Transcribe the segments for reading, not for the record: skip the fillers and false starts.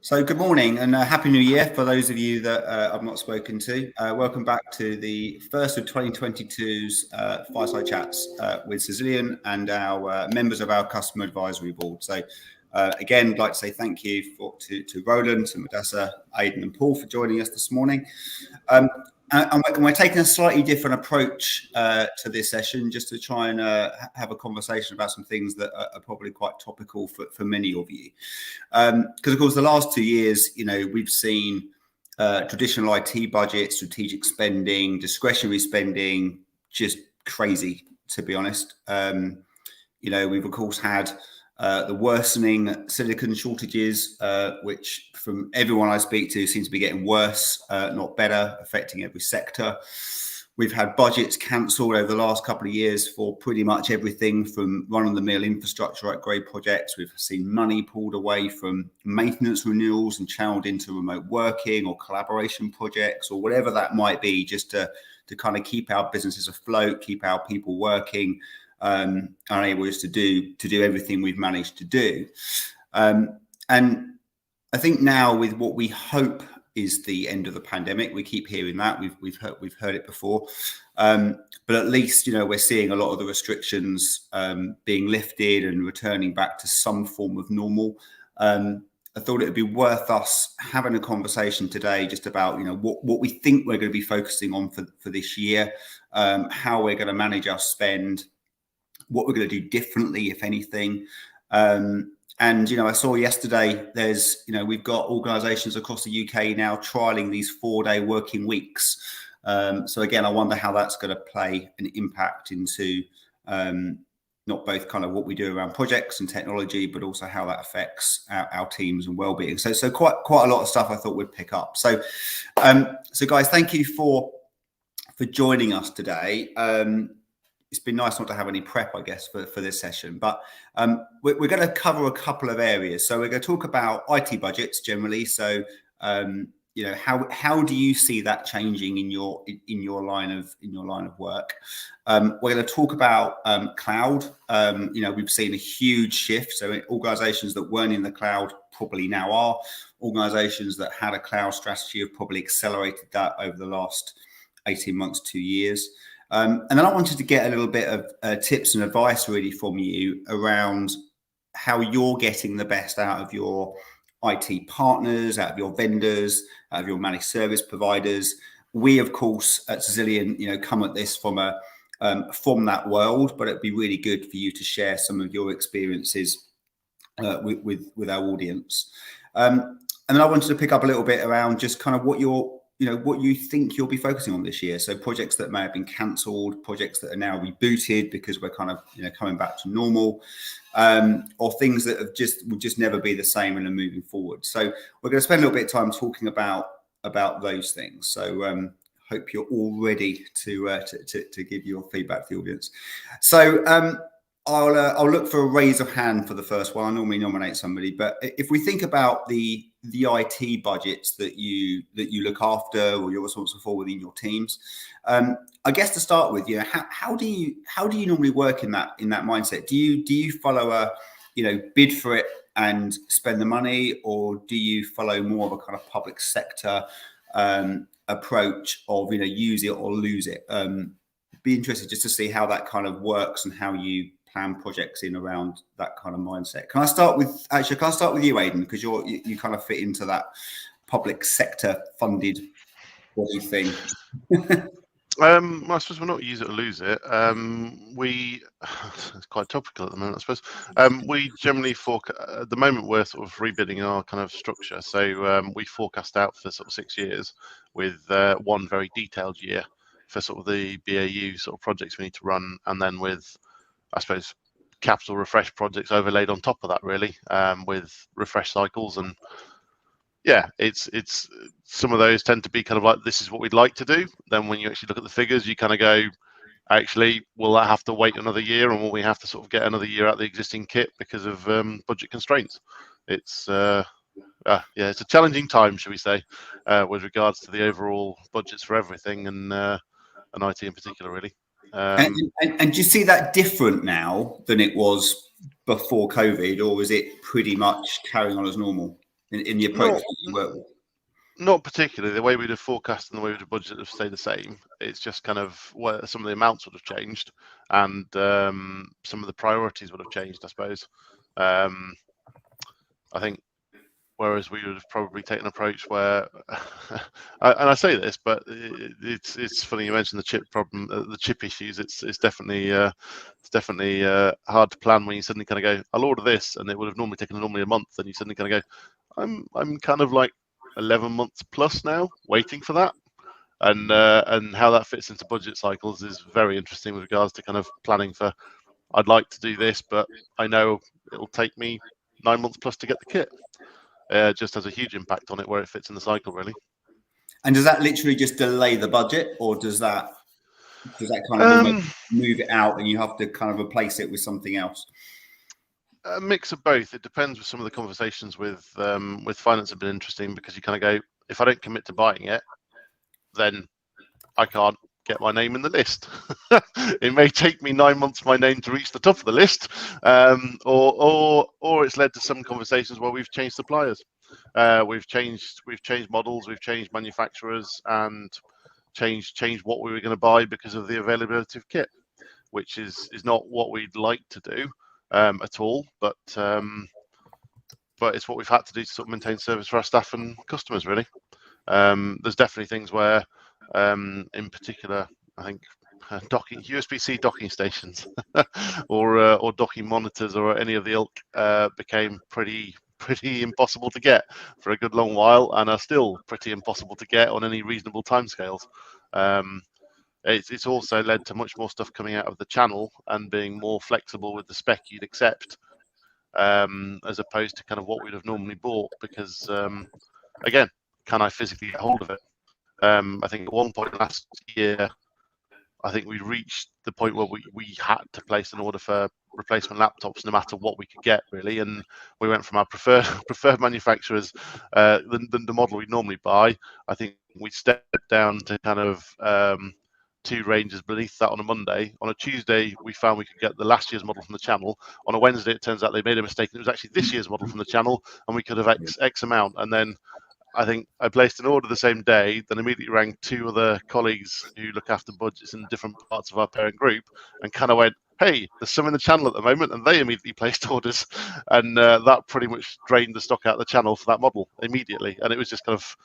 So good morning and Happy New Year for those of you that I've not spoken to. Welcome back to the first of 2022's Fireside Chats with Cisilion and our members of our Customer Advisory Board. So again, I'd like to say thank you to Roland, to Madessa, Aidan and Paul for joining us this morning. And we're taking a slightly different approach to this session, just to try and have a conversation about some things that are probably quite topical for many of you. Because, of course, the last 2 years, we've seen traditional IT budgets, strategic spending, discretionary spending, just crazy, to be honest. We've, of course, had the worsening silicon shortages, which from everyone I speak to seems to be getting worse, not better, affecting every sector. We've had budgets cancelled over the last couple of years for pretty much everything from run-of-the-mill infrastructure upgrade projects. We've seen money pulled away from maintenance renewals and channeled into remote working or collaboration projects or whatever that might be, just to kind of keep our businesses afloat, keep our people working, and able to do everything we've managed to do. And I think now, with what we hope is the end of the pandemic, we keep hearing that, we've heard it before, but at least we're seeing a lot of the restrictions being lifted and returning back to some form of normal. I thought it would be worth us having a conversation today just about what we think we're going to be focusing on for this year, how we're going to manage our spend, what we're going to do differently, if anything. And I saw yesterday we've got organisations across the UK now trialling these 4-day working weeks. So again, I wonder how that's going to play an impact into not both kind of what we do around projects and technology, but also how that affects our teams and well-being. So quite a lot of stuff I thought we'd pick up. So guys, thank you for joining us today. It's been nice not to have any prep, I guess, for this session, but we're going to cover a couple of areas. So we're going to talk about IT budgets generally. So how do you see that changing in your line of work? We're going to talk about cloud. We've seen a huge shift. So organisations that weren't in the cloud probably now are. Organisations that had a cloud strategy have probably accelerated that over the last 18 months, 2 years. And then I wanted to get a little bit of tips and advice really from you around how you're getting the best out of your IT partners, out of your vendors, out of your managed service providers. We, of course, at Cisilion, come at this from that world, but it'd be really good for you to share some of your experiences with our audience. And then I wanted to pick up a little bit around just kind of what you think you'll be focusing on this year. So projects that may have been cancelled, projects that are now rebooted because we're kind of coming back to normal, or things that will just never be the same and are moving forward. So we're going to spend a little bit of time talking about those things. So hope you're all ready to give your feedback to the audience. So I'll look for a raise of hand for the first one. I normally nominate somebody, but if we think about the IT budgets that you look after or you're responsible for within your teams, I guess to start with, how do you normally work in that mindset? Do you follow a bid for it and spend the money, or do you follow more of a kind of public sector approach of use it or lose it? Be interested just to see how that kind of works and how you plan projects in around that kind of mindset. Can I start with you, Aidan, because you kind of fit into that public sector funded thing. I suppose we're not use it or lose it. It's quite topical at the moment, I suppose. We generally at the moment we're sort of rebidding our kind of structure. So we forecast out for sort of 6 years with one very detailed year for sort of the BAU sort of projects we need to run, and then with, I suppose, capital refresh projects overlaid on top of that, really, with refresh cycles. And yeah, it's some of those tend to be kind of like, this is what we'd like to do. Then when you actually look at the figures, you kind of go, actually, will that have to wait another year, and will we have to sort of get another year out of the existing kit because of budget constraints? It's it's a challenging time, shall we say, with regards to the overall budgets for everything, and IT in particular, really. And do you see that different now than it was before COVID, or is it pretty much carrying on as normal? in the approach that you work with? Not particularly. The way we'd have forecast and the way we'd have budgeted have stayed the same. It's just kind of where some of the amounts would have changed, and some of the priorities would have changed, I suppose. I think whereas we would have probably taken an approach where, and I say this, but it's funny you mentioned the chip problem, the chip issues. It's definitely hard to plan when you suddenly kind of go, I'll order this, and it would have normally taken a month, and you suddenly kind of go, I'm kind of like 11 months plus now waiting for that, and how that fits into budget cycles is very interesting with regards to kind of planning for. I'd like to do this, but I know it'll take me 9 months plus to get the kit. Just has a huge impact on it where it fits in the cycle, really. And does that literally just delay the budget, or does that kind of almost move it out and you have to kind of replace it with something else? A mix of both. It depends. With some of the conversations with finance have been interesting, because you kind of go, if I don't commit to buying it, then I can't get my name in the list. It may take me 9 months for my name to reach the top of the list, or it's led to some conversations where we've changed suppliers, we've changed models, we've changed manufacturers, and changed what we were going to buy because of the availability of kit, which is not what we'd like to do at all, but it's what we've had to do to sort of maintain service for our staff and customers, really. There's definitely things where, in particular, I think USB-C docking stations or docking monitors or any of the ilk became pretty impossible to get for a good long while, and are still pretty impossible to get on any reasonable timescales. It's also led to much more stuff coming out of the channel and being more flexible with the spec you'd accept, as opposed to kind of what we'd have normally bought, because again, can I physically get hold of it? I think at one point last year, I think we reached the point where we had to place an order for replacement laptops no matter what we could get, really, and we went from our preferred manufacturers, the model we normally buy. I think we stepped down to kind of 2 ranges beneath that on a Monday. On a Tuesday, we found we could get the last year's model from the channel. On a Wednesday, it turns out they made a mistake, and it was actually this year's model from the channel, and we could have X amount. And then I think I placed an order the same day, then immediately rang 2 other colleagues who look after budgets in different parts of our parent group, and kind of went, hey, there's some in the channel at the moment, and they immediately placed orders, and that pretty much drained the stock out of the channel for that model immediately. And it was just kind of,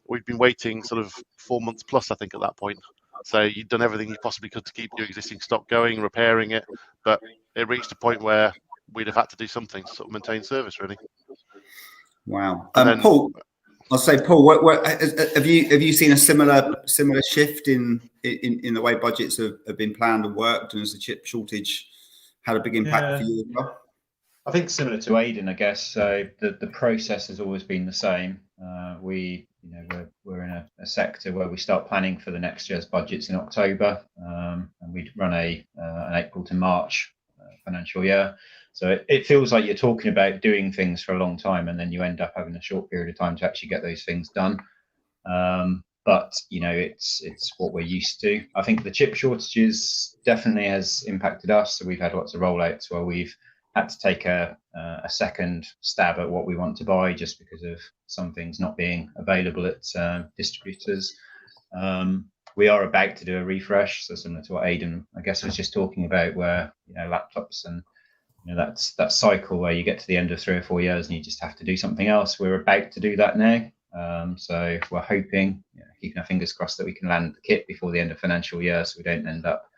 we'd been waiting sort of 4 months plus, I think, at that point. So you'd done everything you possibly could to keep your existing stock going, repairing it, but it reached a point where we'd have had to do something to sort of maintain service, really. Wow. Paul, I'll say, Paul, have you seen a similar shift in the way budgets have been planned and worked, and has the chip shortage had a big impact for you as well? I think similar to Aidan, I guess. So the process has always been the same. We're in a sector where we start planning for the next year's budgets in October, and we run an April to March financial year. So it feels like you're talking about doing things for a long time, and then you end up having a short period of time to actually get those things done. But it's what we're used to. I think the chip shortages definitely has impacted us. So we've had lots of rollouts where we've had to take a second stab at what we want to buy, just because of some things not being available at distributors. We are about to do a refresh, so similar to what Aidan, I guess, was just talking about, where laptops and that's that cycle where you get to the end of 3 or 4 years and you just have to do something else. We're about to do that now, so we're hoping, keeping our fingers crossed, that we can land the kit before the end of financial year, so we don't end up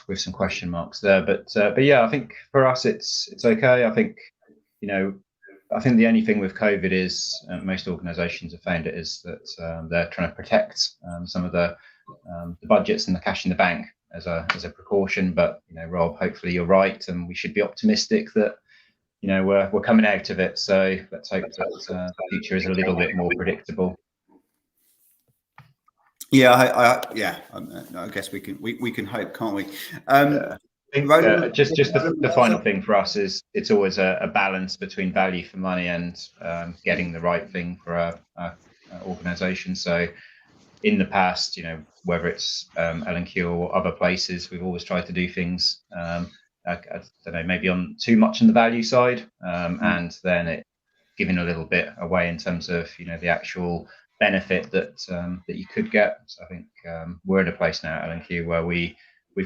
with some question marks there. But yeah, I think for us it's okay. I think the only thing with COVID is most organisations have found it is that they're trying to protect some of the budgets and the cash in the bank as a precaution. But Rob, hopefully you're right, and we should be optimistic that we're coming out of it. So let's hope that the future is a little bit more predictable. Yeah, I guess we can hope, can't we? I think just the final thing for us is it's always a balance between value for money and getting the right thing for our organisation. So in the past, whether it's L&Q or other places, we've always tried to do things I don't know, maybe on too much on the value side, and then giving a little bit away in terms of the actual benefit that that you could get. So I think we're at a place now at L&Q where we've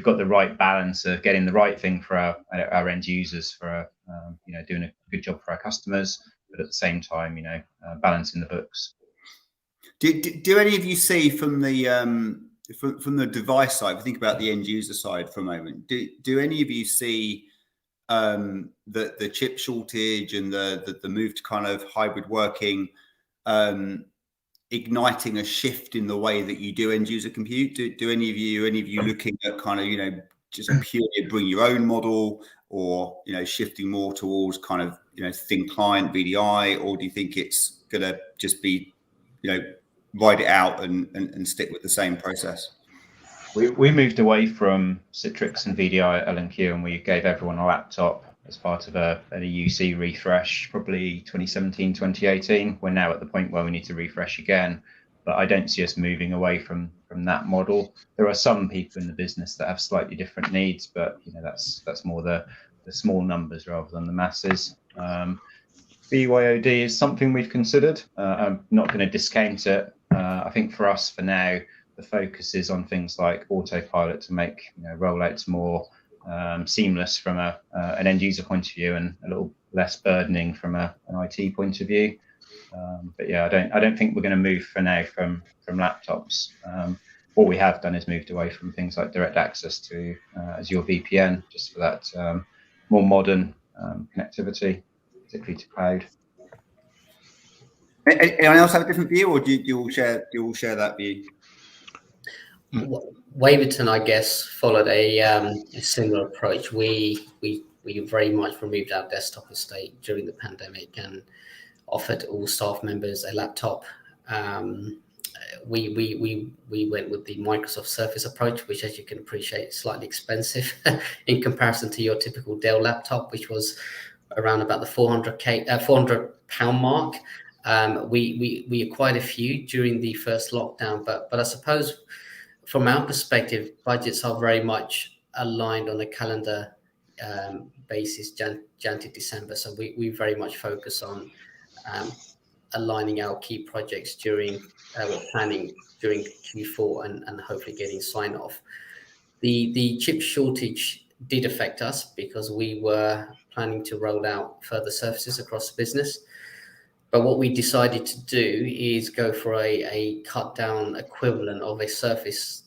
got the right balance of getting the right thing for our end users, for doing a good job for our customers, but at the same time balancing the books. Do any of you see from the device side, if we think about the end user side for a moment, do any of you see the chip shortage and the move to kind of hybrid working igniting a shift in the way that you do end user compute? Do any of you looking at kind of just purely bring your own model, or shifting more towards kind of thin client VDI, or do you think it's gonna just be ride it out and stick with the same process? We moved away from Citrix and VDI at L&Q, and we gave everyone a laptop as part of a UC refresh, probably 2017, 2018. We're now at the point where we need to refresh again, but I don't see us moving away from that model. There are some people in the business that have slightly different needs, but that's more the small numbers rather than the masses. BYOD is something we've considered. I'm not going to discount it. I think for us, for now, the focus is on things like autopilot to make rollouts more seamless from an end user point of view, and a little less burdening from an IT point of view. But yeah, I don't think we're going to move for now from laptops. What we have done is moved away from things like direct access to Azure VPN, just for that more modern connectivity, particularly to cloud. Anyone else have a different view, or do you all share that view? Waverton, I guess, followed a similar approach. We very much removed our desktop estate during the pandemic and offered all staff members a laptop. We went with the Microsoft Surface approach, which, as you can appreciate, is slightly expensive in comparison to your typical Dell laptop, which was around about the £400 mark. We acquired a few during the first lockdown, but I suppose from our perspective, budgets are very much aligned on a calendar basis, Jan to December. So we very much focus on aligning our key projects during planning during Q4 and hopefully getting sign off. The chip shortage did affect us because we were planning to roll out further services across the business. But what we decided to do is go for a cut down equivalent of a Surface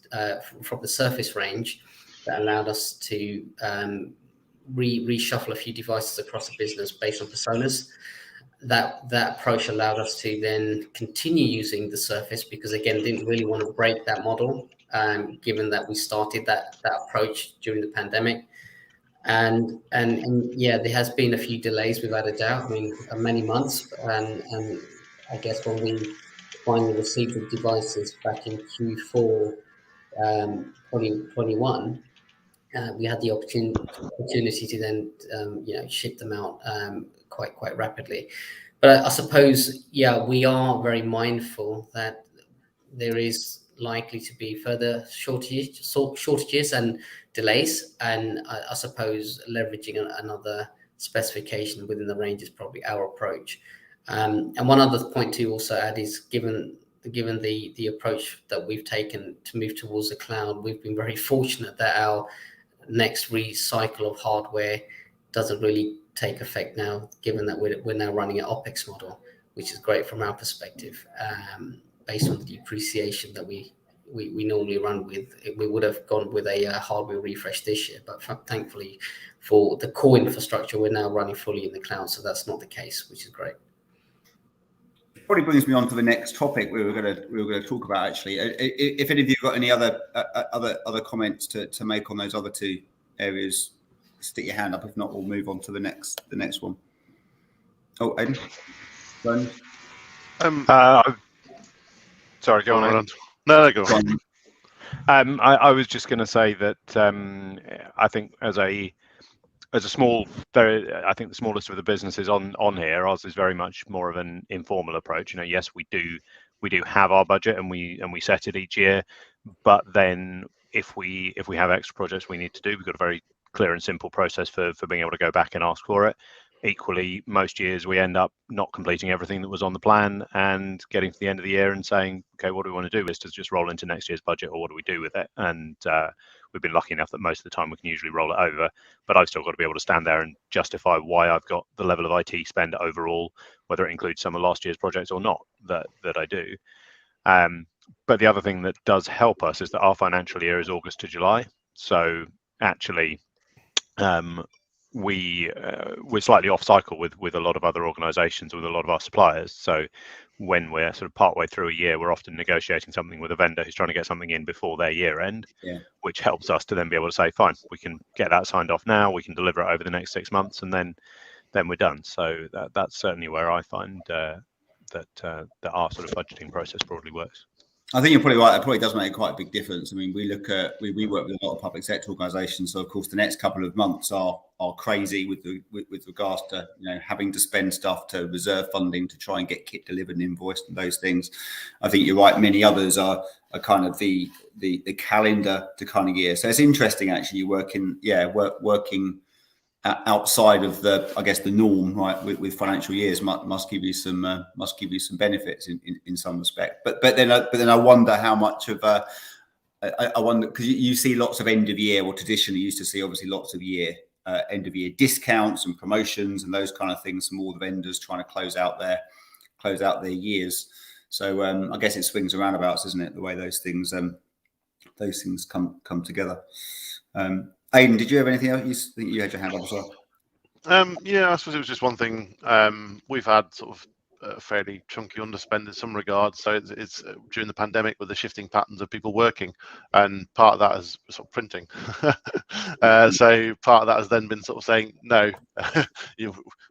from the Surface range that allowed us to reshuffle a few devices across the business based on personas. That approach allowed us to then continue using the Surface, because again, didn't really want to break that model, given that we started that approach during the pandemic. And yeah, there has been a few delays without a doubt. I mean, many months, and I guess when we finally received the devices back in Q4 2021, we had the opportunity to then ship them out quite rapidly. But I suppose, yeah, we are very mindful that there is likely to be further shortages and delays, and I suppose leveraging another specification within the range is probably our approach. And one other point to also add is, given the approach that we've taken to move towards the cloud, we've been very fortunate that our next recycle of hardware doesn't really take effect now, given that we're now running an OpEx model, which is great from our perspective. Based on the depreciation that we normally run with, we would have gone with a hardware refresh this year, but thankfully for the core infrastructure, we're now running fully in the cloud, so that's not the case, which is great. Probably brings me on to the next topic we were going to talk about, actually. If any of you got any other comments to make on those other two areas, stick your hand up. If not, we'll move on to the next one. Oh, Aidan? Sorry, go on, Aidan. No, go on. I was just going to say that I think as a small, I think the smallest of the businesses on here, ours is very much more of an informal approach. Yes, we do have our budget and we set it each year, but then if we have extra projects we need to do, we've got a very clear and simple process for being able to go back and ask for it. Equally, most years we end up not completing everything that was on the plan and getting to the end of the year and saying, okay, what do we want to do? Is to just roll into next year's budget, or what do we do with it? And we've been lucky enough that most of the time we can usually roll it over, but I've still got to be able to stand there and justify why I've got the level of IT spend overall, whether it includes some of last year's projects or not, that I do. But the other thing that does help us is that our financial year is August to July. So actually, we're slightly off cycle with a lot of other organisations, with a lot of our suppliers. So when we're sort of partway through a year, we're often negotiating something with a vendor who's trying to get something in before their year end, which helps us to then be able to say, fine, we can get that signed off now, we can deliver it over the next 6 months, and then we're done. So that's certainly where I find that our sort of budgeting process broadly works. I think you're probably right. It probably does make quite a big difference. I mean, we work with a lot of public sector organisations, so of course the next couple of months are crazy with regards to having to spend stuff to reserve funding to try and get kit delivered and invoiced and those things. I think you're right. Many others are kind of the calendar to kind of year. So it's interesting actually working outside of the norm, right? With financial years must give you some benefits in some respect. But then I wonder how much of I wonder, because you see lots of end of year, or traditionally used to see obviously lots of end of year discounts and promotions and those kind of things from all the vendors trying to close out their years. So I guess it swings and roundabouts, isn't it? The way those things come together. Aidan, did you have anything else? You think you had your hand up as well? Yeah, I suppose it was just one thing. We've had sort of fairly chunky underspend in some regards. So it's during the pandemic with the shifting patterns of people working, and part of that is sort of printing. So part of that has then been sort of saying, no,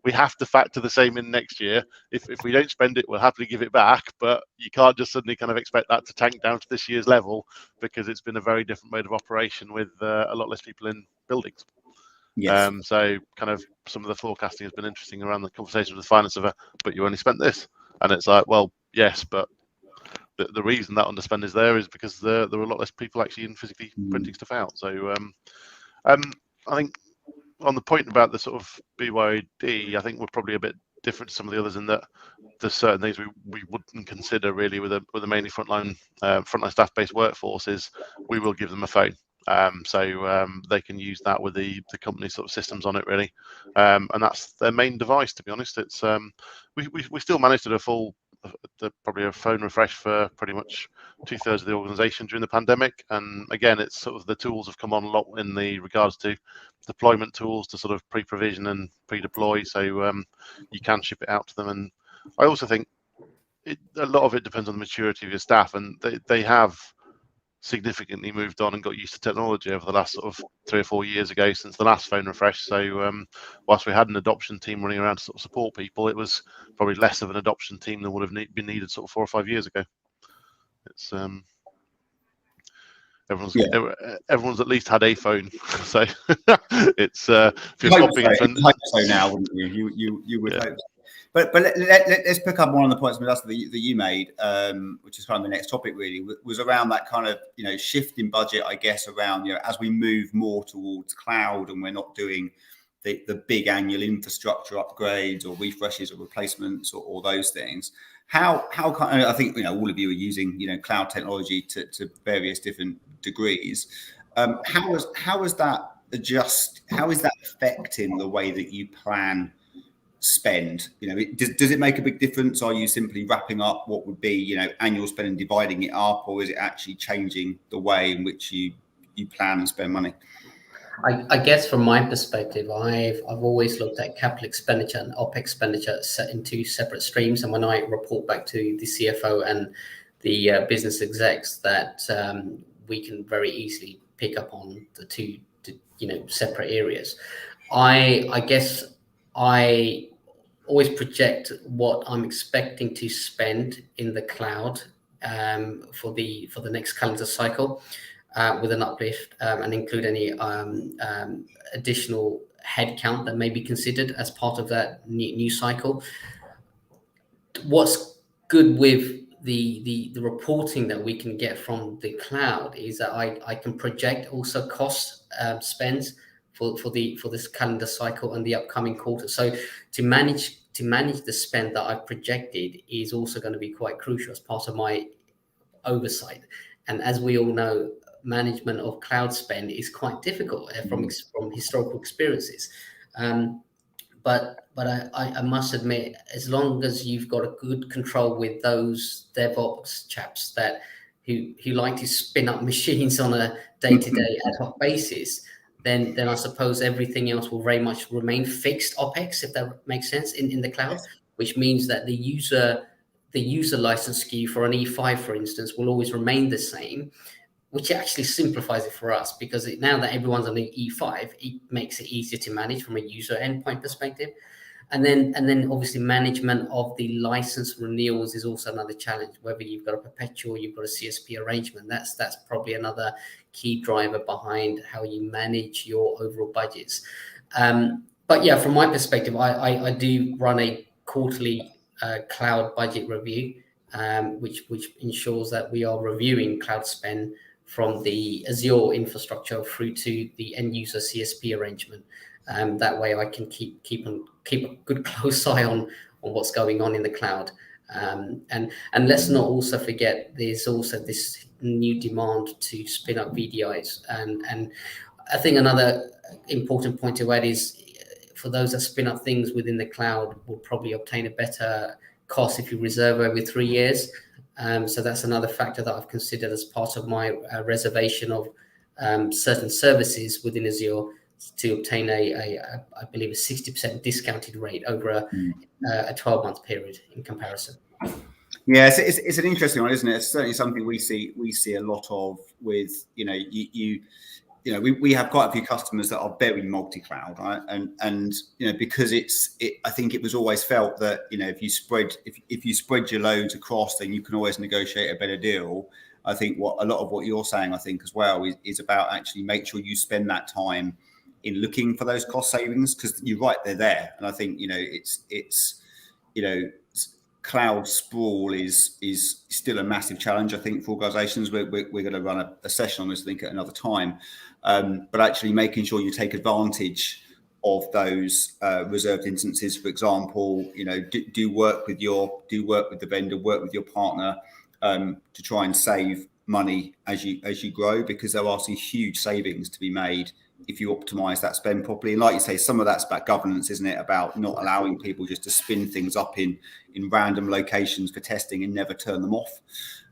we have to factor the same in next year. If we don't spend it, we'll happily give it back. But you can't just suddenly kind of expect that to tank down to this year's level, because it's been a very different mode of operation with a lot less people in buildings. Yes. So kind of some of the forecasting has been interesting around the conversation with the finance of but you only spent this, and it's like, well, yes, but the reason that underspend is there is because there are a lot less people actually in physically printing stuff out. So I think on the point about the sort of BYD, I think we're probably a bit different to some of the others in that there's certain things we wouldn't consider really with a mainly frontline staff based workforce. Is we will give them a phone. So they can use that with the company sort of systems on it, really, and that's their main device. To be honest, it's we still managed to do probably a phone refresh for pretty much 2/3 of the organisation during the pandemic. And again, it's sort of the tools have come on a lot in the regards to deployment tools to sort of pre-provision and pre-deploy, so you can ship it out to them. And I also think a lot of it depends on the maturity of your staff, and they have significantly moved on and got used to technology over the last sort of 3 or 4 years ago since the last phone refresh. So whilst we had an adoption team running around to sort of support people, it was probably less of an adoption team than would have been needed sort of 4 or 5 years ago. It's everyone's at least had a phone, so it's if you're swapping so now, wouldn't you? You would hope. But let's pick up one of the points that you made, which is kind of the next topic really, was around that kind of shift in budget, I guess, around as we move more towards cloud and we're not doing the big annual infrastructure upgrades or refreshes or replacements or those things. How I think all of you are using cloud technology to various different degrees. How is that affecting the way that you plan spend? Does it make a big difference? Are you simply wrapping up what would be annual spend and dividing it up, or is it actually changing the way in which you plan and spend money? I guess from my perspective, I've always looked at capital expenditure and OPEX expenditure set in 2 separate streams, and when I report back to the CFO and the business execs, that we can very easily pick up on the 2 separate areas. I guess I always project what I'm expecting to spend in the cloud for the next calendar cycle with an uplift, and include any additional headcount that may be considered as part of that new cycle. What's good with the reporting that we can get from the cloud is that I can project also cost spends for this calendar cycle and the upcoming quarter. So to manage the spend that I've projected is also going to be quite crucial as part of my oversight. And as we all know, management of cloud spend is quite difficult from historical experiences. But I must admit, as long as you've got a good control with those DevOps chaps who like to spin up machines on a day-to-day ad hoc basis, then I suppose everything else will very much remain fixed OpEx, if that makes sense, in the cloud, yes. Which means that the user license SKU for an E5, for instance, will always remain the same, which actually simplifies it for us, because now that everyone's on the E5, it makes it easier to manage from a user endpoint perspective. And then obviously management of the license renewals is also another challenge, whether you've got a perpetual, you've got a CSP arrangement. That's probably another key driver behind how you manage your overall budgets. But yeah, from my perspective, I do run a quarterly cloud budget review, which ensures that we are reviewing cloud spend from the Azure infrastructure through to the end user CSP arrangement. That way I can keep a good close eye on what's going on in the cloud. And let's not also forget, there's also this new demand to spin up VDIs. And I think another important point to add is, for those that spin up things within the cloud, will probably obtain a better cost if you reserve over 3 years. So that's another factor that I've considered as part of my reservation of certain services within Azure, to obtain I believe a 60% discounted rate over a 12-month period in comparison. Yeah, it's an interesting one, isn't it? It's certainly something we see a lot of with, we have quite a few customers that are very multi-cloud, right? And because I think it was always felt that if you spread your loads across, then you can always negotiate a better deal. I think a lot of what you're saying, I think as well, is about actually make sure you spend that time in looking for those cost savings, because you're right, they're there. And I think cloud sprawl is still a massive challenge, I think, for organizations. We're going to run a session on this, I think, at another time. But actually making sure you take advantage of those reserved instances. For example, do work with the vendor, work with your partner to try and save money as you grow, because there are some huge savings to be made if you optimize that spend properly. And like you say, some of that's about governance, isn't it? About not allowing people just to spin things up in random locations for testing and never turn them off.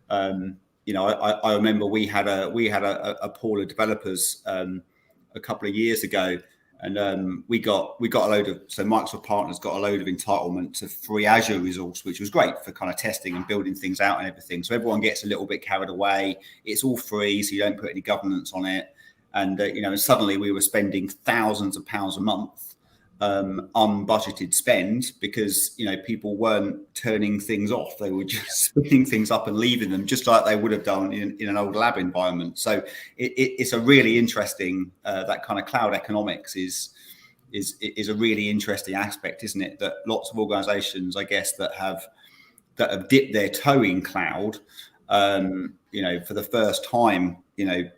I remember we had a pool of developers a couple of years ago, and we got a load of, so Microsoft partners got a load of entitlement to free Azure resource, which was great for kind of testing and building things out and everything. So everyone gets a little bit carried away. It's all free, so you don't put any governance on it. And suddenly we were spending thousands of pounds a month unbudgeted spend, because people weren't turning things off. They were just spinning things up and leaving them, just like they would have done in an old lab environment. So it's a really interesting, that kind of cloud economics is a really interesting aspect, isn't it? That lots of organizations, I guess, that have dipped their toe in cloud, for the first time,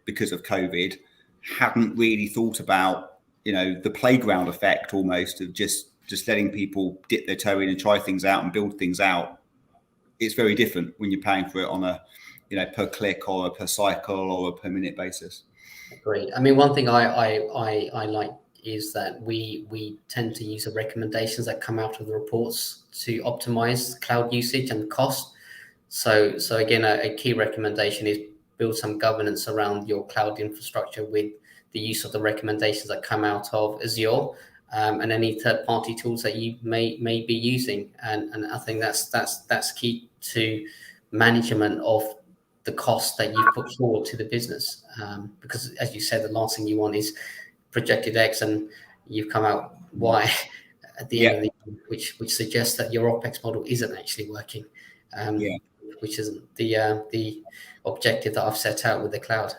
because of COVID, hadn't really thought about, the playground effect almost of just letting people dip their toe in and try things out and build things out. It's very different when you're paying for it on a, per click or a per cycle or a per minute basis. Great. I mean, one thing I like is that we tend to use the recommendations that come out of the reports to optimize cloud usage and cost. So again, a key recommendation is build some governance around your cloud infrastructure with the use of the recommendations that come out of Azure, and any third-party tools that you may be using. And I think that's key to management of the cost that you put forward to the business. Because as you said, the last thing you want is projected X and you've come out Y at the end of the year, which suggests that your OpEx model isn't actually working. Which isn't the objective that I've set out with the cloud.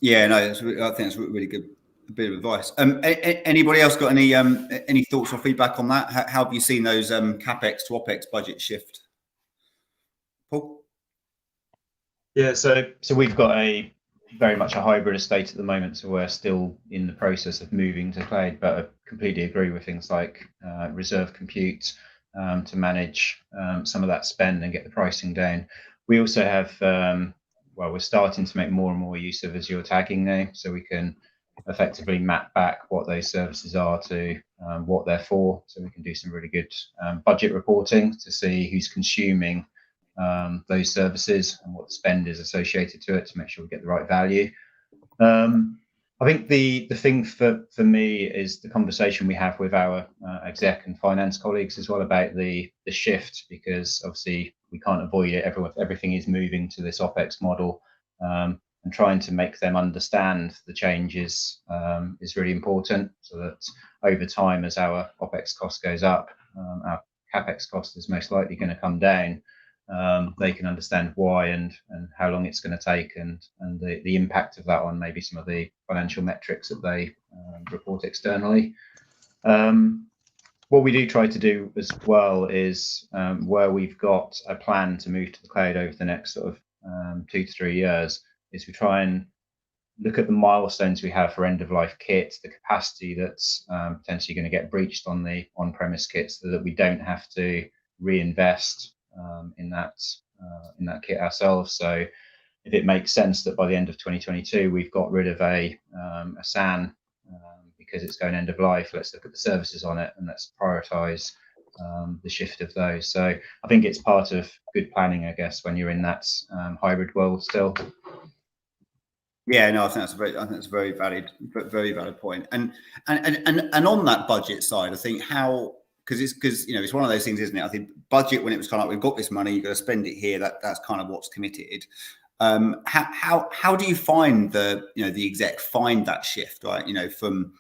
Yeah, no, I think that's a really good bit of advice. Anybody else got any thoughts or feedback on that? How have you seen those CapEx to OpEx budget shift? Paul? Yeah, so we've got a very much a hybrid estate at the moment, so we're still in the process of moving to cloud, but I completely agree with things like reserve compute to manage some of that spend and get the pricing down. We also have, well, we're starting to make more and more use of Azure tagging now, so we can effectively map back what those services are to what they're for, so we can do some really good budget reporting to see who's consuming those services and what the spend is associated to it to make sure we get the right value. I think the thing for me is the conversation we have with our exec and finance colleagues as well about the shift, because obviously we can't avoid it. Everything is moving to this OpEx model, and trying to make them understand the changes is really important, so that over time, as our OpEx cost goes up, our CapEx cost is most likely going to come down. They can understand why and how long it's going to take, and the impact of that on maybe some of the financial metrics that they report externally. What we do try to do as well is where we've got a plan to move to the cloud over the next sort of 2 to 3 years, is we try and look at the milestones we have for end of life kit, the capacity that's potentially going to get breached on the on-premise kit, so that we don't have to reinvest in that kit ourselves. So if it makes sense that by the end of 2022 we've got rid of a SAN because it's going end of life, let's look at the services on it and let's prioritize the shift of those. So I think it's part of good planning, I guess, when you're in that hybrid world still. Yeah, no, I think that's a very valid point. And on that budget side, I think because it's one of those things, isn't it? I think budget, when it was kind of like, we've got this money, you've got to spend it here. That's kind of what's committed. How do you find the exec find that shift, right? From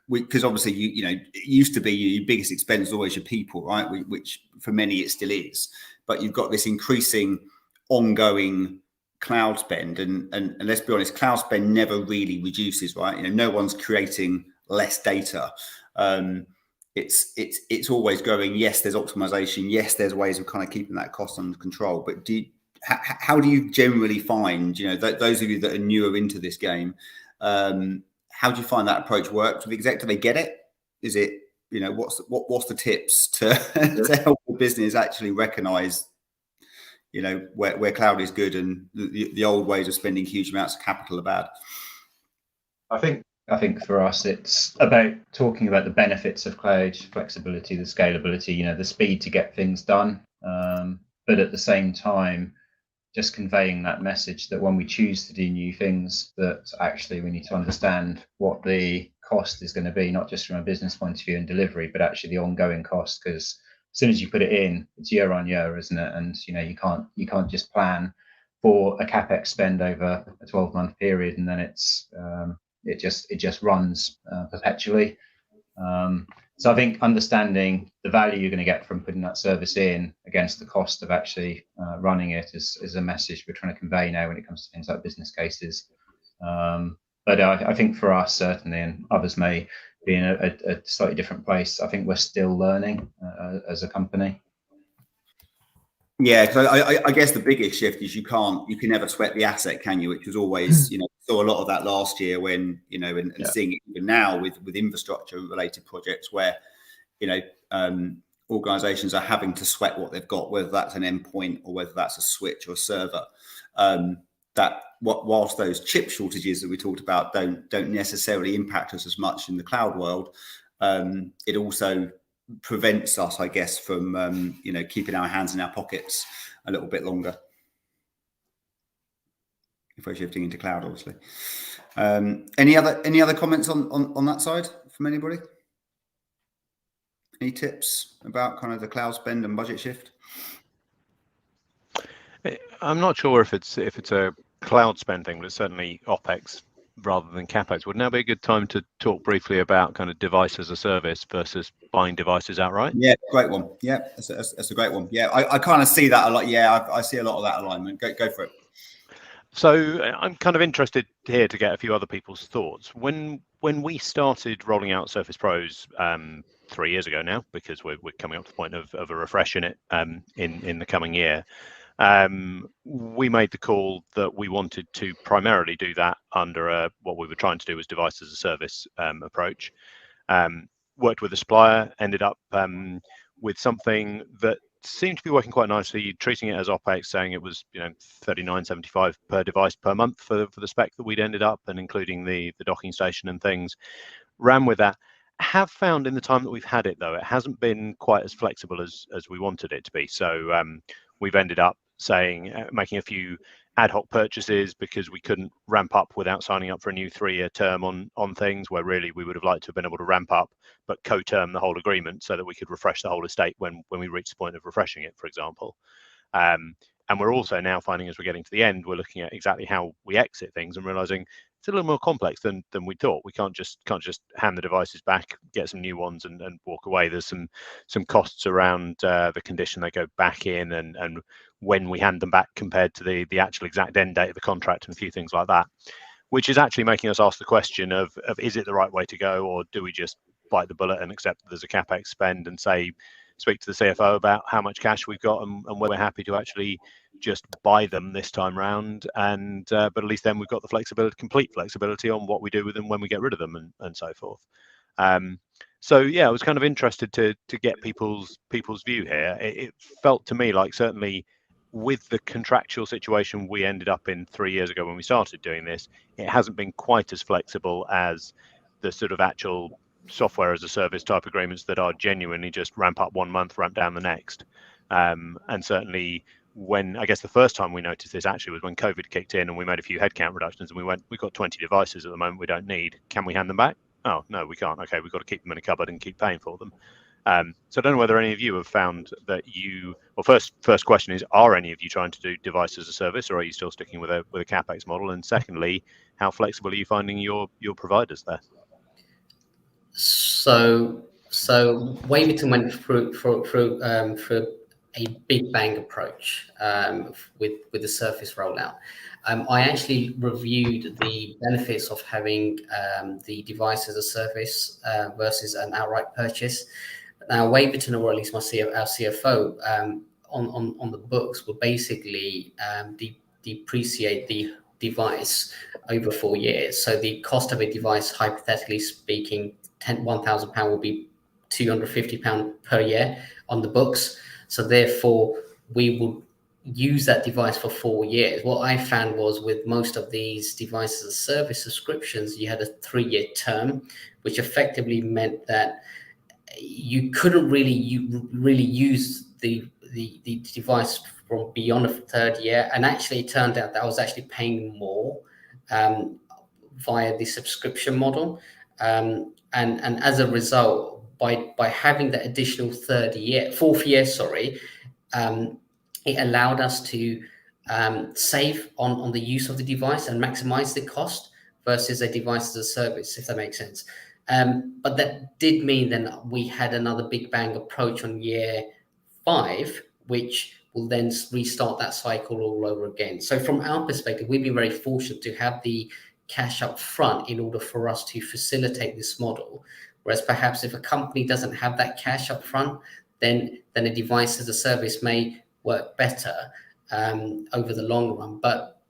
because obviously it used to be your biggest expense is always your people, right? Which for many it still is, but you've got this increasing ongoing cloud spend, and let's be honest, cloud spend never really reduces, right? No one's creating less data. It's always growing. Yes, there's optimization. Yes, there's ways of kind of keeping that cost under control. But how do you generally find, those of you that are newer into this game, how do you find that approach works with the exec? Do they get it? Is it, what's the tips to help the business actually recognize, where cloud is good and the old ways of spending huge amounts of capital are bad? I think for us, it's about talking about the benefits of cloud, flexibility, the scalability, the speed to get things done. But at the same time, just conveying that message that when we choose to do new things, that actually we need to understand what the cost is going to be, not just from a business point of view and delivery, but actually the ongoing cost. Because as soon as you put it in, it's year on year, isn't it? And you can't just plan for a CapEx spend over a 12-month period and then it just runs perpetually. So I think understanding the value you're going to get from putting that service in against the cost of actually running it is a message we're trying to convey now when it comes to things like business cases. But I think for us, certainly, and others may be in a slightly different place, I think we're still learning as a company. Yeah, because I guess the biggest shift is you can never sweat the asset, can you? Which was always, saw a lot of that last year when, and seeing it even now with infrastructure related projects where, organizations are having to sweat what they've got, whether that's an endpoint or whether that's a switch or a server. Whilst those chip shortages that we talked about don't necessarily impact us as much in the cloud world, it also prevents us, I guess, from keeping our hands in our pockets a little bit longer if we're shifting into cloud, obviously. Any other comments on that side from anybody? Any tips about kind of the cloud spend and budget shift? I'm not sure if it's a cloud spend thing, but it's certainly OpEx rather than CapEx. Would now be a good time to talk briefly about kind of device as a service versus buying devices outright? Yeah, great one. Yeah, that's a great one. Yeah, I kind of see that a lot. Yeah, I see a lot of that alignment. Go for it. So I'm kind of interested here to get a few other people's thoughts. When we started rolling out Surface Pros 3 years ago now, because we're coming up to the point of a refresh in it in the coming year, We made the call that we wanted to primarily do that under what we were trying to do was device as a service approach. Worked with a supplier, ended up with something that seemed to be working quite nicely, treating it as OpEx, saying it was $39.75 per device per month for the spec that we'd ended up, and including the docking station and things. Ran with that. Have found in the time that we've had it, though, it hasn't been quite as flexible as we wanted it to be. So we've ended up making a few ad hoc purchases because we couldn't ramp up without signing up for a new 3-year term on things, where really we would have liked to have been able to ramp up but co-term the whole agreement so that we could refresh the whole estate when we reach the point of refreshing it, for example. And we're also now finding, as we're getting to the end, we're looking at exactly how we exit things and realizing it's a little more complex than we thought. We can't just hand the devices back, get some new ones, and walk away. There's some costs around the condition they go back in, and when we hand them back compared to the actual exact end date of the contract, and a few things like that, which is actually making us ask the question of is it the right way to go, or do we just bite the bullet and accept that there's a CapEx spend and speak to the CFO about how much cash we've got and where we're happy to actually just buy them this time round, and but at least then we've got the flexibility, complete flexibility on what we do with them when we get rid of them and so forth. So yeah, I was kind of interested to get people's view here. It felt to me like, certainly with the contractual situation we ended up in 3 years ago when we started doing this, it hasn't been quite as flexible as the sort of actual software as a service type agreements that are genuinely just ramp up 1 month, ramp down the next. And certainly when, I guess the first time we noticed this actually was when COVID kicked in and we made a few headcount reductions and we've got 20 devices at the moment we don't need. Can we hand them back? Oh, no, we can't. Okay, we've got to keep them in a cupboard and keep paying for them. So I don't know whether any of you have found that first question is, are any of you trying to do device as a service, or are you still sticking with a CapEx model? And secondly, how flexible are you finding your providers there? So Waverton went through a big bang approach with the Surface rollout. I actually reviewed the benefits of having the device as a service versus an outright purchase. Now, Waverton, or at least our CFO, on the books, will basically depreciate the device over 4 years. So the cost of a device, hypothetically speaking, £1,000 will be £250 per year on the books. So therefore, we will use that device for 4 years. What I found was, with most of these devices as service subscriptions, you had a 3-year term, which effectively meant that you couldn't really use the device from beyond the 3rd year. And actually, it turned out that I was actually paying more via the subscription model. And as a result, by having that additional 4th year, it allowed us to save on the use of the device and maximize the cost versus a device as a service, if that makes sense. But that did mean then we had another big bang approach on year 5, which will then restart that cycle all over again. So from our perspective, we've been very fortunate to have the cash up front in order for us to facilitate this model. Whereas perhaps if a company doesn't have that cash up front, then a device as a service may work better over the long run. But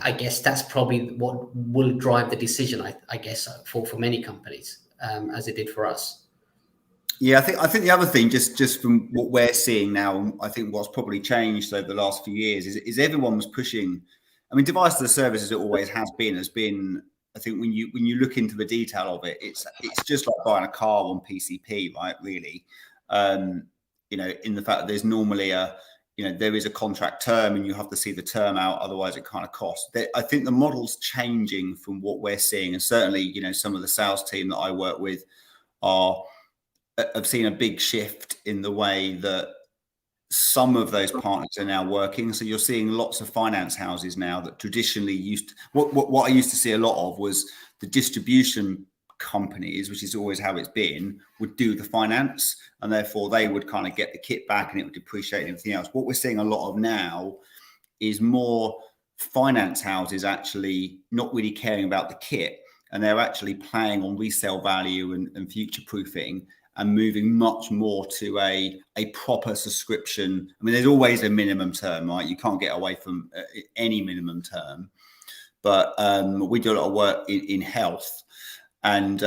I guess that's probably what will drive the decision, I guess, for many companies, as it did for us. Yeah, I think the other thing, just from what we're seeing now, I think what's probably changed over the last few years is everyone was pushing. I mean, device as a service, as it always has been. I think when you look into the detail of it, it's just like buying a car on PCP, right? Really, in the fact that there's normally there is a contract term and you have to see the term out, otherwise it kind of costs. I think the model's changing from what we're seeing, and certainly, some of the sales team that I work with have seen a big shift in the way that some of those partners are now working. So you're seeing lots of finance houses now that traditionally what I used to see a lot of was the distribution companies, which is always how it's been, would do the finance, and therefore they would kind of get the kit back and it would depreciate and everything else. What we're seeing a lot of now is more finance houses actually not really caring about the kit, and they're actually playing on resale value and future proofing, and moving much more to a proper subscription. I mean, there's always a minimum term, right? You can't get away from any minimum term. But we do a lot of work in health, and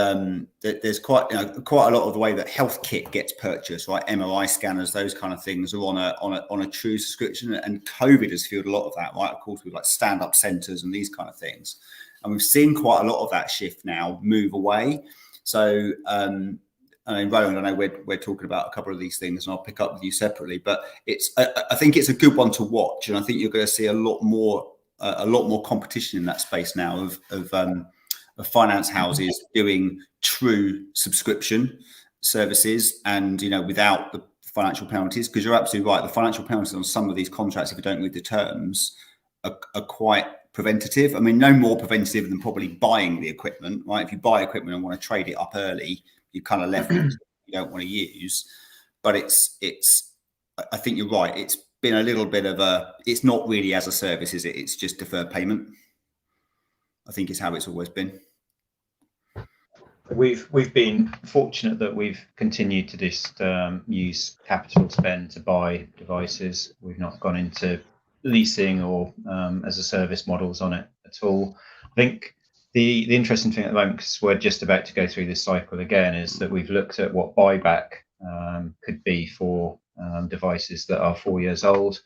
there's quite a lot of the way that health kit gets purchased, right? MRI scanners, those kind of things, are on a true subscription. And COVID has fueled a lot of that, right? Of course, with like stand-up centres and these kind of things, and we've seen quite a lot of that shift now move away. So I mean, Roland, I know we're talking about a couple of these things, and I'll pick up with you separately. But I think it's a good one to watch, and I think you're going to see a lot more competition in that space now of finance houses doing true subscription services, and without the financial penalties. Because you're absolutely right, the financial penalties on some of these contracts, if you don't read the terms, are quite preventative. I mean, no more preventative than probably buying the equipment, right? If you buy equipment and want to trade it up early, you're kind of left with you don't want to use. But I think you're right. It's been a little bit of it's not really as a service, is it? It's just deferred payment. I think is how it's always been. We've been fortunate that we've continued to just use capital spend to buy devices. We've not gone into leasing or as a service models on it at all. I think the interesting thing at the moment, because we're just about to go through this cycle again, is that we've looked at what buyback could be for devices that are 4 years old,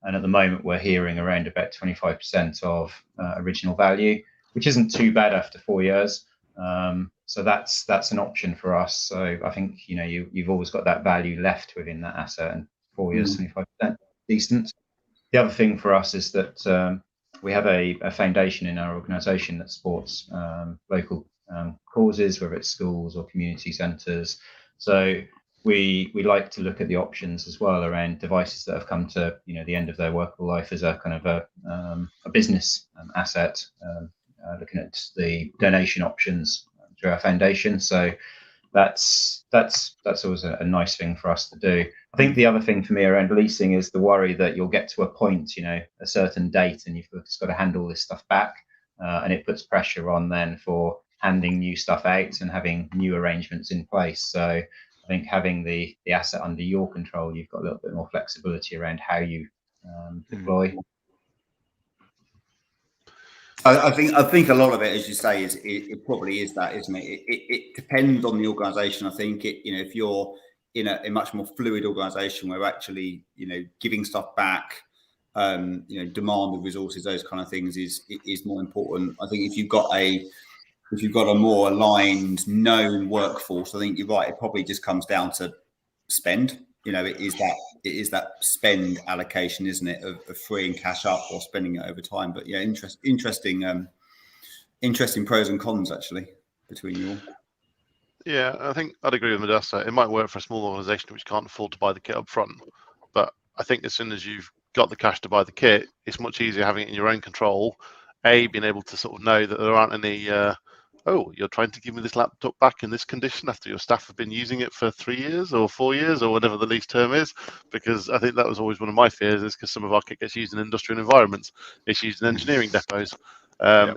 and at the moment we're hearing around about 25% of original value, which isn't too bad after 4 years. So that's an option for us. So I think you've always got that value left within that asset, and 4 years, 25%, decent. The other thing for us is that we have a foundation in our organisation that supports local causes, whether it's schools or community centres. So we like to look at the options as well around devices that have come to the end of their workable life as a kind of a business asset. Looking at the donation options through our foundation. So that's always a nice thing for us to do. I think the other thing for me around leasing is the worry that you'll get to a point, a certain date, and you've just got to hand all this stuff back, and it puts pressure on then for handing new stuff out and having new arrangements in place. So I think having the asset under your control, you've got a little bit more flexibility around how you deploy. I think a lot of it, as you say, it probably is that, isn't it? It depends on the organisation. I think if you're in a much more fluid organisation where actually giving stuff back, demand of resources, those kind of things is more important. I think if you've got a more aligned, known workforce, I think you're right. It probably just comes down to spend. It is that spend allocation, isn't it, of freeing cash up or spending it over time. But yeah, interesting pros and cons actually between you all. Yeah, I think I'd agree with Modesta. It might work for a small organisation which can't afford to buy the kit up front, but I think as soon as you've got the cash to buy the kit, it's much easier having it in your own control. Being able to sort of know that there aren't any you're trying to give me this laptop back in this condition after your staff have been using it for 3 years or 4 years or whatever the lease term is. Because I think that was always one of my fears, is because some of our kit gets used in industrial environments. It's used in engineering depots.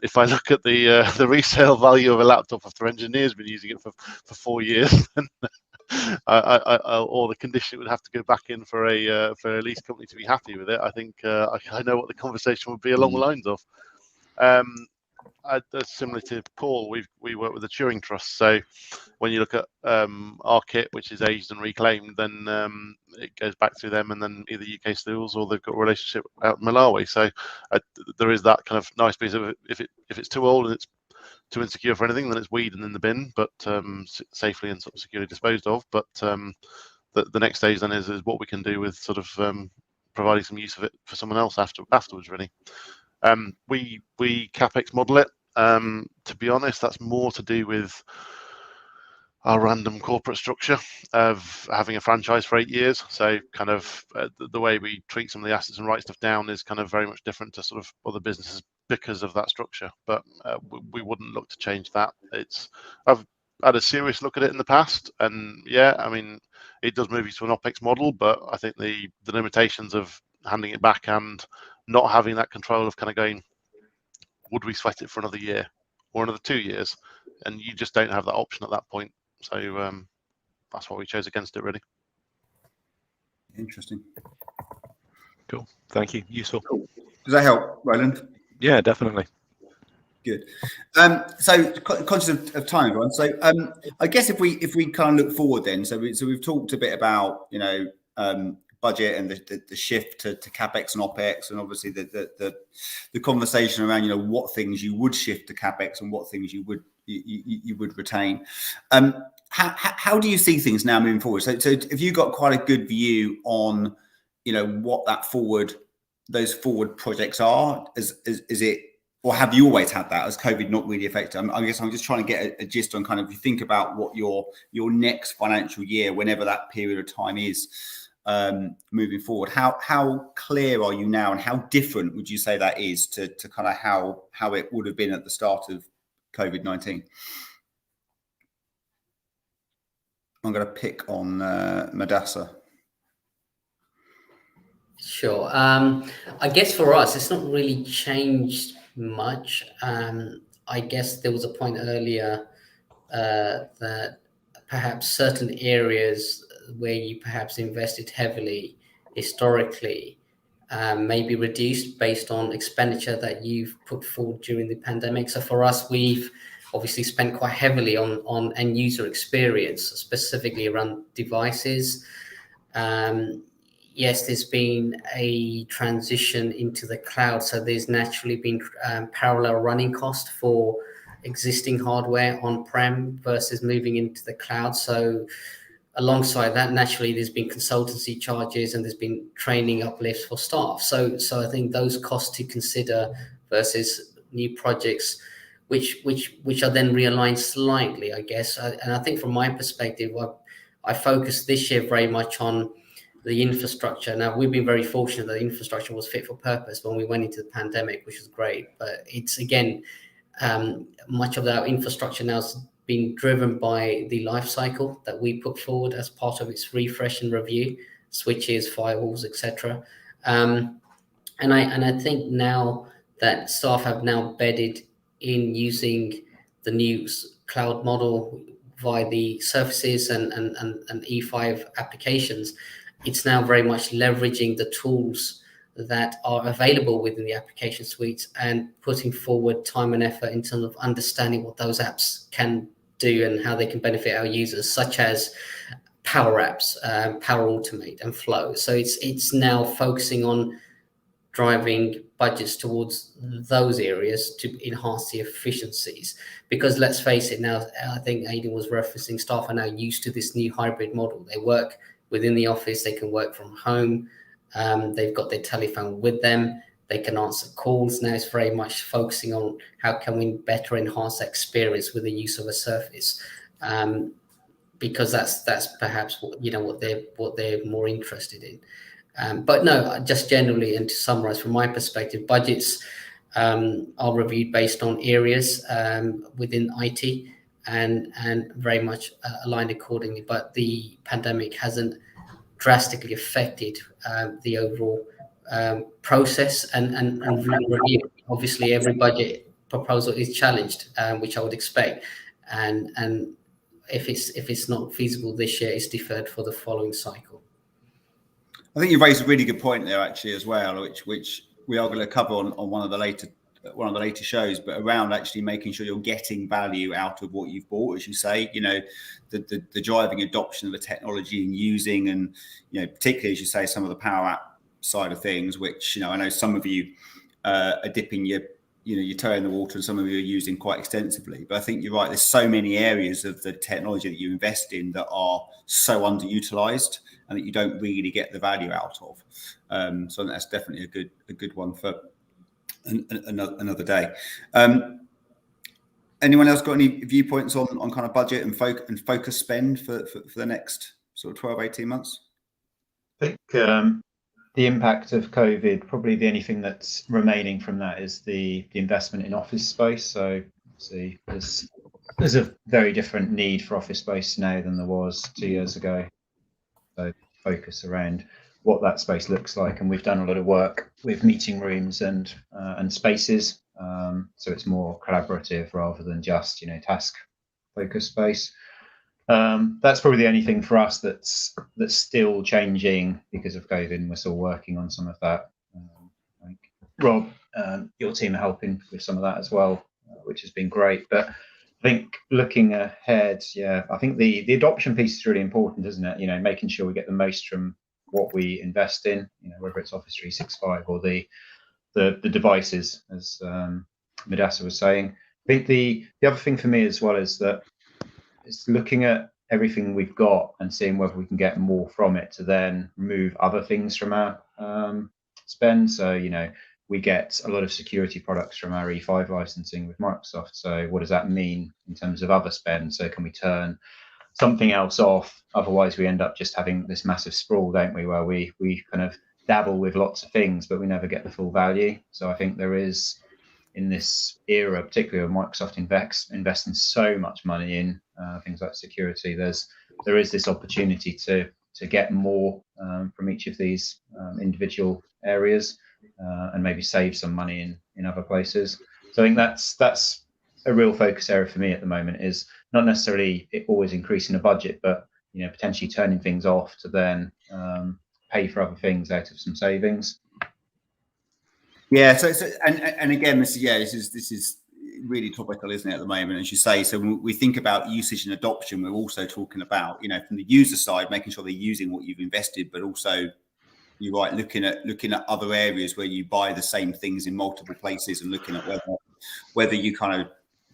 If I look at the resale value of a laptop after engineers been using it for 4 years, then or the condition would have to go back in for a lease company to be happy with it. I think I know what the conversation would be along the lines of. Similar to Paul, we work with the Turing Trust. So when you look at our kit, which is aged and reclaimed, then it goes back through them, and then either UK Steels or they've got a relationship out in Malawi. So there is that kind of nice piece of it. If it's too old and it's too insecure for anything, then it's weeded in the bin, but safely and sort of securely disposed of. But the next stage then is what we can do with sort of providing some use of it for someone else afterwards, really. We CapEx model it. To be honest, that's more to do with our random corporate structure of having a franchise for 8 years. So kind of the way we treat some of the assets and write stuff down is kind of very much different to sort of other businesses because of that structure. But we wouldn't look to change that. I've had a serious look at it in the past, and yeah, I mean, it does move you to an OPEX model, but I think the limitations of handing it back and not having that control of kind of going, would we sweat it for another year or another 2 years? And you just don't have that option at that point. So that's why we chose against it, really. Interesting. Cool. Thank you. Useful. Cool. Does that help, Roland? Yeah, definitely. Good. So conscious of time, everyone. So I guess if we kind of look forward, then we've talked a bit about budget and the shift to CapEx and OpEx, and obviously the conversation around what things you would shift to CapEx and what things you would retain. How do you see things now moving forward? So if you got quite a good view on what those forward projects are, is it? Or have you always had that? As COVID not really affected? I guess I'm just trying to get a gist on kind of, if you think about what your next financial year, whenever that period of time is, moving forward, how clear are you now, and how different would you say that is to kind of how it would have been at the start of COVID-19? I'm going to pick on Madassa. Sure. I guess for us, it's not really changed much. I guess there was a point earlier that perhaps certain areas where you perhaps invested heavily historically may be reduced based on expenditure that you've put forward during the pandemic. So for us, we've obviously spent quite heavily on end user experience, specifically around devices. Yes, there's been a transition into the cloud, so there's naturally been parallel running cost for existing hardware on-prem versus moving into the cloud. So alongside that, naturally, there's been consultancy charges and there's been training uplifts for staff. So I think those costs to consider versus new projects, which are then realigned slightly, I guess. And I think from my perspective, I focused this year very much on the infrastructure. Now, we've been very fortunate that the infrastructure was fit for purpose when we went into the pandemic, which is great. But it's, again, much of our infrastructure now has been driven by the life cycle that we put forward as part of its refresh and review, switches, firewalls, etc. And I think now that staff have now bedded in using the new cloud model via the Surfaces and E5 applications, it's now very much leveraging the tools that are available within the application suites and putting forward time and effort in terms of understanding what those apps can do and how they can benefit our users, such as Power Apps, Power Automate and Flow. So it's now focusing on driving budgets towards those areas to enhance the efficiencies. Because let's face it now, I think Aidan was referencing, staff are now used to this new hybrid model. They work within the office, they can work from home, they've got their telephone with them, they can answer calls. Now it's very much focusing on how can we better enhance that experience with the use of a Surface, because that's perhaps what they're more interested in. But no, just generally, and to summarize from my perspective, budgets are reviewed based on areas within IT and very much aligned accordingly. But the pandemic hasn't drastically affected the overall process and review. Obviously, every budget proposal is challenged, which I would expect, and if it's not feasible this year, it's deferred for the following cycle. I think you raised a really good point there, actually, as well, which we are going to cover on one of the later shows, but around actually making sure you're getting value out of what you've bought, as you say, the driving adoption of the technology and using, and particularly, as you say, some of the Power App side of things, which I know some of you are dipping your toe in the water, and some of you are using quite extensively. But I think you're right. There's so many areas of the technology that you invest in that are so underutilized and that you don't really get the value out of. So I think that's definitely a good one for another day. Anyone else got any viewpoints on kind of budget and focus spend for the next sort of 12, 18 months? I think the impact of COVID, probably the only thing that's remaining from that is the investment in office space. So see, there's a very different need for office space now than there was 2 years ago. So focus around what that space looks like, and we've done a lot of work with meeting rooms and spaces, so it's more collaborative rather than just task focused space. That's probably the only thing for us that's still changing because of COVID, and we're still working on some of that. I think Rob, your team are helping with some of that as well, which has been great. But I think looking ahead, I think the adoption piece is really important, isn't it? Making sure we get the most from what we invest in, whether it's Office 365 or the devices, as Midasa was saying. I think the other thing for me as well is that it's looking at everything we've got and seeing whether we can get more from it to then remove other things from our spend. So, we get a lot of security products from our E5 licensing with Microsoft. So what does that mean in terms of other spend? So can we turn something else off? Otherwise, we end up just having this massive sprawl, don't we, where we kind of dabble with lots of things, but we never get the full value. So I think there is, in this era, particularly with Microsoft investing so much money in things like security, there is this opportunity to get more from each of these individual areas and maybe save some money in other places. So I think that's a real focus area for me at the moment, is not necessarily always increasing the budget, but potentially turning things off to then pay for other things out of some savings. Yeah. So and again, this is really topical, isn't it, at the moment, as you say. So when we think about usage and adoption, we're also talking about, from the user side, making sure they're using what you've invested, but also, you're right, looking at other areas where you buy the same things in multiple places, and looking at whether you kind of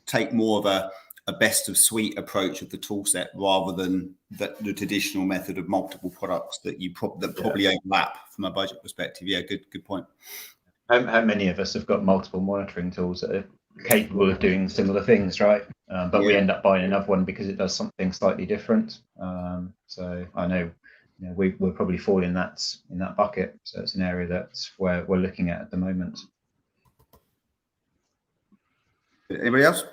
take more of a best of suite approach of the tool set rather than the traditional method of multiple products that probably overlap from a budget perspective. Yeah, good point. How many of us have got multiple monitoring tools that are capable of doing similar things, right? But we end up buying another one because it does something slightly different. So I know, we'll probably fall in that bucket. So it's an area that's where we're looking at the moment. Anybody else?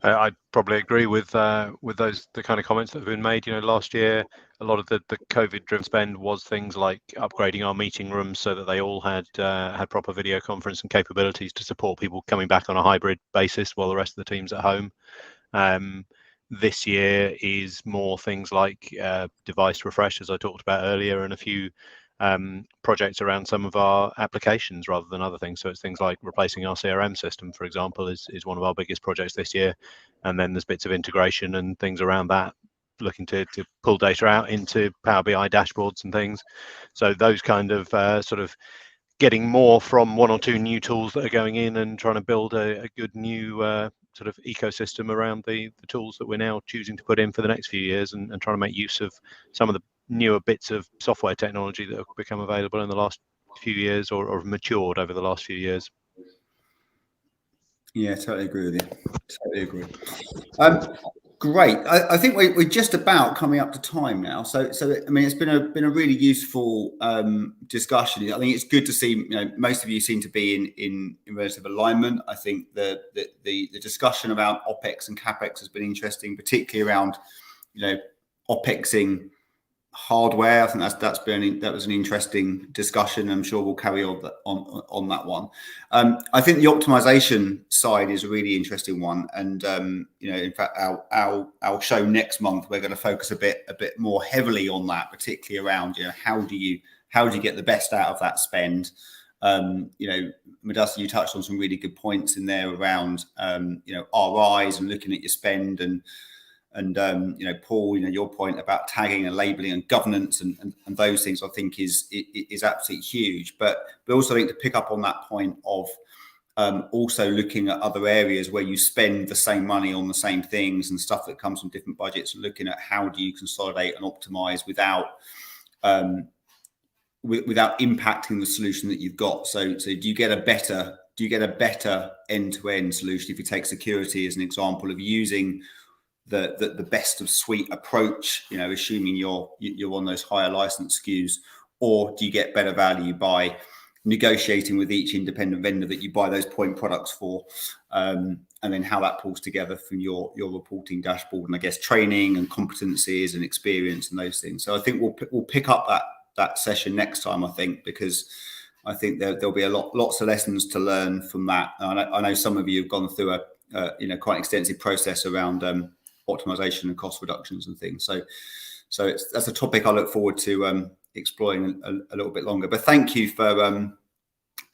I'd probably agree with the kind of comments that have been made. Last year, a lot of the COVID-driven spend was things like upgrading our meeting rooms so that they all had proper video conferencing capabilities to support people coming back on a hybrid basis while the rest of the team's at home. This year is more things like device refresh, as I talked about earlier, and a few projects around some of our applications rather than other things. So it's things like replacing our CRM system, for example, is one of our biggest projects this year. And then there's bits of integration and things around that, looking to pull data out into Power BI dashboards and things. So those kind of sort of getting more from one or two new tools that are going in and trying to build a good new sort of ecosystem around the tools that we're now choosing to put in for the next few years, and trying to make use of some of the newer bits of software technology that have become available in the last few years or have matured over the last few years. Yeah, totally agree with you. Great. I think we're just about coming up to time now. So I mean, it's been a really useful discussion. I think it's good to see, most of you seem to be in relative alignment. I think the discussion about OpEx and CapEx has been interesting, particularly around, OpExing hardware. I think that was an interesting discussion. I'm sure we'll carry on that one. I think the optimization side is a really interesting one, and in fact, our show next month, we're going to focus a bit more heavily on that, particularly around how do you get the best out of that spend. Midasa, you touched on some really good points in there around RIs and looking at your spend, and Paul, your point about tagging and labeling and governance and those things, I think is absolutely huge. But also, I think to pick up on that point of also looking at other areas where you spend the same money on the same things and stuff that comes from different budgets, and looking at how do you consolidate and optimize without impacting the solution that you've got. So do you get a better end-to-end solution if you take security as an example of using the best of suite approach, assuming you're on those higher license SKUs, or do you get better value by negotiating with each independent vendor that you buy those point products for, and then how that pulls together from your reporting dashboard, and I guess training and competencies and experience and those things. So I think we'll pick up that session next time, I think, because I think there'll be lots of lessons to learn from that. I know some of you have gone through a quite extensive process around optimization and cost reductions and things. So that's a topic I look forward to exploring a little bit longer. But thank you for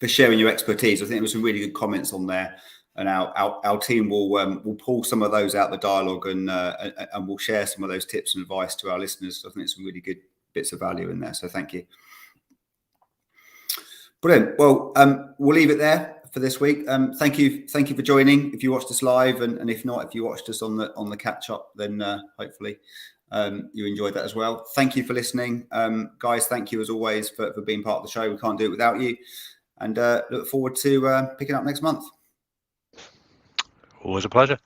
sharing your expertise. I think there were some really good comments on there, and our team will pull some of those out the dialogue and we'll share some of those tips and advice to our listeners. I think there's some really good bits of value in there. So thank you. Brilliant. Well, we'll leave it there for this week. Thank you for joining. If you watched us live, and if not, if you watched us on the catch up, then hopefully you enjoyed that as well. Thank you for listening, guys. Thank you as always for being part of the show. We can't do it without you, and look forward to picking up next month. Always a pleasure.